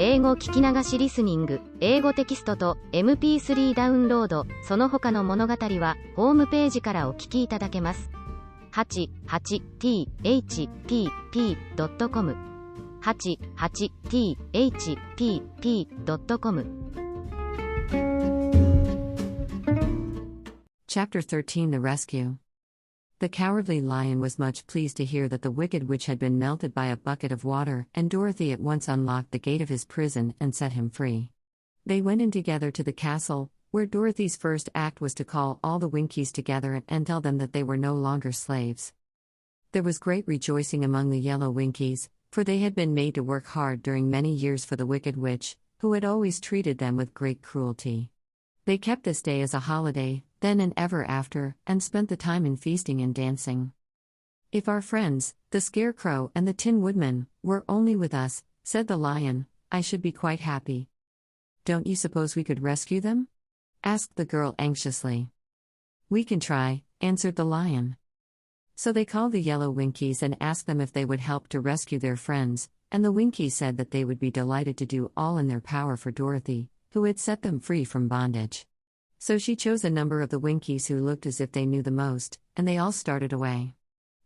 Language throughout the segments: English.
英語聞き流しリスニング、英語テキストと MP3 ダウンロード、その他の物語はホームページからお聞きいただけます。88thpp.com 88thpp.com Chapter 13 The Rescue. The Cowardly Lion was much pleased to hear that the Wicked Witch had been melted by a bucket of water, and Dorothy at once unlocked the gate of his prison and set him free. They went in together to the castle, where Dorothy's first act was to call all the Winkies together and tell them that they were no longer slaves. There was great rejoicing among the yellow Winkies, for they had been made to work hard during many years for the Wicked Witch, who had always treated them with great cruelty. They kept this day as a holiday, then and ever after, and spent the time in feasting and dancing. "If our friends, the Scarecrow and the Tin Woodman, were only with us," said the Lion, "I should be quite happy." "Don't you suppose we could rescue them?" asked the girl anxiously. "We can try," answered the Lion. So they called the yellow Winkies and asked them if they would help to rescue their friends, and the Winkies said that they would be delighted to do all in their power for Dorothy, who had set them free from bondage. So she chose a number of the Winkies who looked as if they knew the most, and they all started away.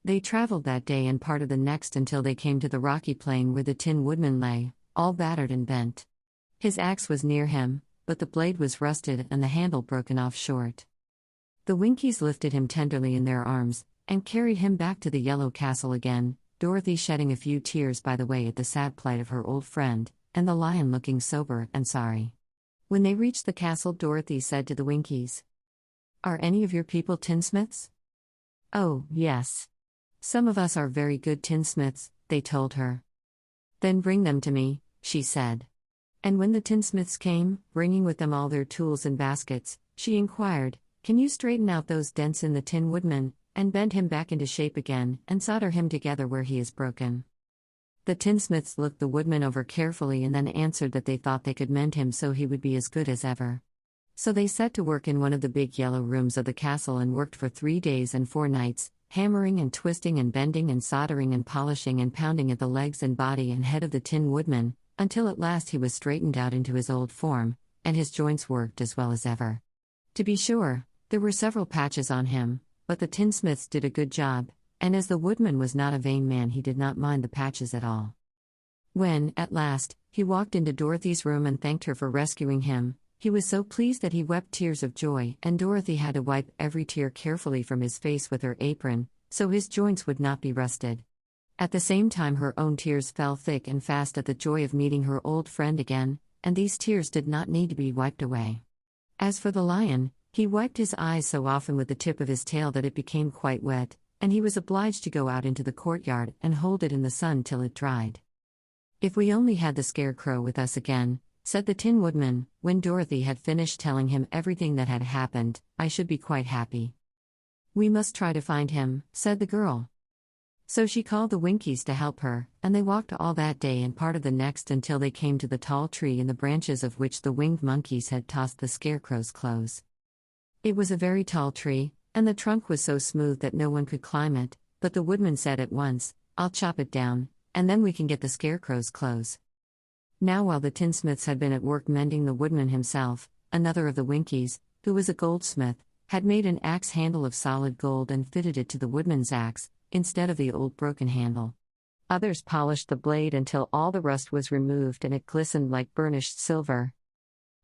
They traveled that day and part of the next until they came to the rocky plain where the Tin Woodman lay, all battered and bent. His axe was near him, but the blade was rusted and the handle broken off short. The Winkies lifted him tenderly in their arms, and carried him back to the yellow castle again, Dorothy shedding a few tears by the way at the sad plight of her old friend, and the Lion looking sober and sorry. When they reached the castle, Dorothy said to the Winkies, "Are any of your people tinsmiths?" "Oh, yes. Some of us are very good tinsmiths," they told her. "Then bring them to me," she said. And when the tinsmiths came, bringing with them all their tools and baskets, she inquired, "Can you straighten out those dents in the Tin Woodman, and bend him back into shape again, and solder him together where he is broken?" The tinsmiths looked the Woodman over carefully and then answered that they thought they could mend him so he would be as good as ever. So they set to work in one of the big yellow rooms of the castle and worked for 3 days and 4 nights, hammering and twisting and bending and soldering and polishing and pounding at the legs and body and head of the Tin Woodman, until at last he was straightened out into his old form, and his joints worked as well as ever. To be sure, there were several patches on him, but the tinsmiths did a good job, and as the Woodman was not a vain man, he did not mind the patches at all. When, at last, he walked into Dorothy's room and thanked her for rescuing him, he was so pleased that he wept tears of joy, and Dorothy had to wipe every tear carefully from his face with her apron, so his joints would not be rusted. At the same time her own tears fell thick and fast at the joy of meeting her old friend again, and these tears did not need to be wiped away. As for the Lion, he wiped his eyes so often with the tip of his tail that it became quite wet, and he was obliged to go out into the courtyard and hold it in the sun till it dried. "If we only had the Scarecrow with us again," said the Tin Woodman, when Dorothy had finished telling him everything that had happened, "I should be quite happy." "We must try to find him," said the girl. So she called the Winkies to help her, and they walked all that day and part of the next until they came to the tall tree in the branches of which the winged monkeys had tossed the Scarecrow's clothes. It was a very tall tree, and the trunk was so smooth that no one could climb it, but the Woodman said at once, "I'll chop it down, and then we can get the Scarecrow's clothes." Now while the tinsmiths had been at work mending, the Woodman himself, another of the Winkies, who was a goldsmith, had made an axe handle of solid gold and fitted it to the Woodman's axe, instead of the old broken handle. Others polished the blade until all the rust was removed and it glistened like burnished silver.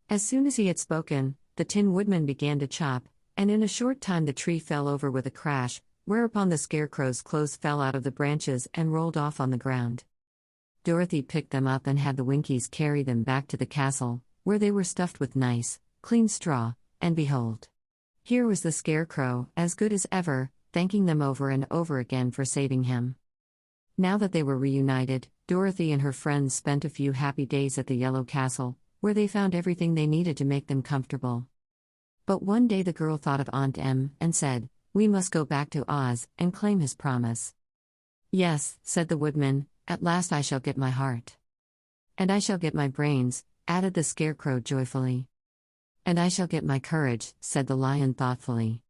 As soon as he had spoken, the Tin Woodman began to chop, and in a short time the tree fell over with a crash, whereupon the Scarecrow's clothes fell out of the branches and rolled off on the ground. Dorothy picked them up and had the Winkies carry them back to the castle, where they were stuffed with nice, clean straw, and behold, here was the Scarecrow, as good as ever, thanking them over and over again for saving him. Now that they were reunited, Dorothy and her friends spent a few happy days at the Yellow Castle, where they found everything they needed to make them comfortable. But one day the girl thought of Aunt Em and said, "We must go back to Oz and claim his promise." "Yes," said the Woodman, "at last I shall get my heart." "And I shall get my brains," added the Scarecrow joyfully. "And I shall get my courage," said the Lion thoughtfully.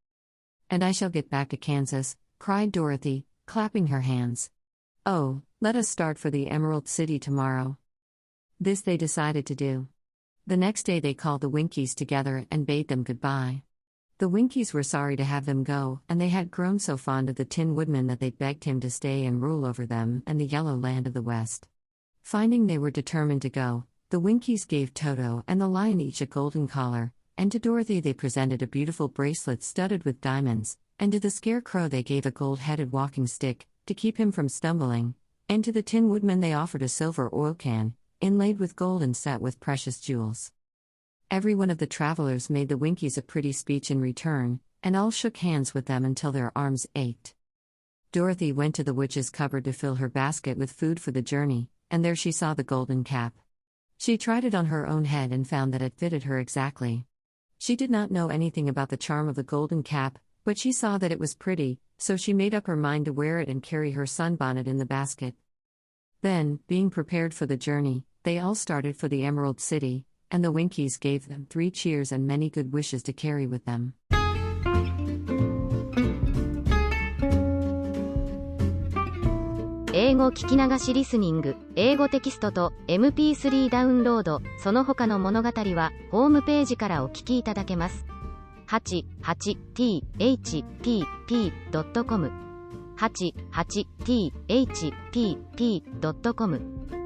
"And I shall get back to Kansas," cried Dorothy, clapping her hands. "Oh, let us start for the Emerald City tomorrow." This they decided to do. The next day they called the Winkies together and bade them goodbye. The Winkies were sorry to have them go, and they had grown so fond of the Tin Woodman that they begged him to stay and rule over them and the yellow land of the west. Finding they were determined to go, the Winkies gave Toto and the lion each a golden collar, and to Dorothy they presented a beautiful bracelet studded with diamonds, and to the Scarecrow they gave a gold-headed walking stick, to keep him from stumbling, and to the Tin Woodman they offered a silver oil can, inlaid with gold and set with precious jewels. Every one of the travelers made the Winkies a pretty speech in return, and all shook hands with them until their arms ached. Dorothy went to the witch's cupboard to fill her basket with food for the journey, and there she saw the golden cap. She tried it on her own head and found that it fitted her exactly. She did not know anything about the charm of the golden cap, but she saw that it was pretty, so she made up her mind to wear it and carry her sunbonnet in the basket. Then, being prepared for the journey, they all started for the Emerald City, and the Winkies gave them 3 cheers and many good wishes to carry with them. 英語聞き流しリスニング、英語テキストと MP3 ダウンロード、その他の物語はホームページからお聞きいただけます。88thpp.com 88thpp.com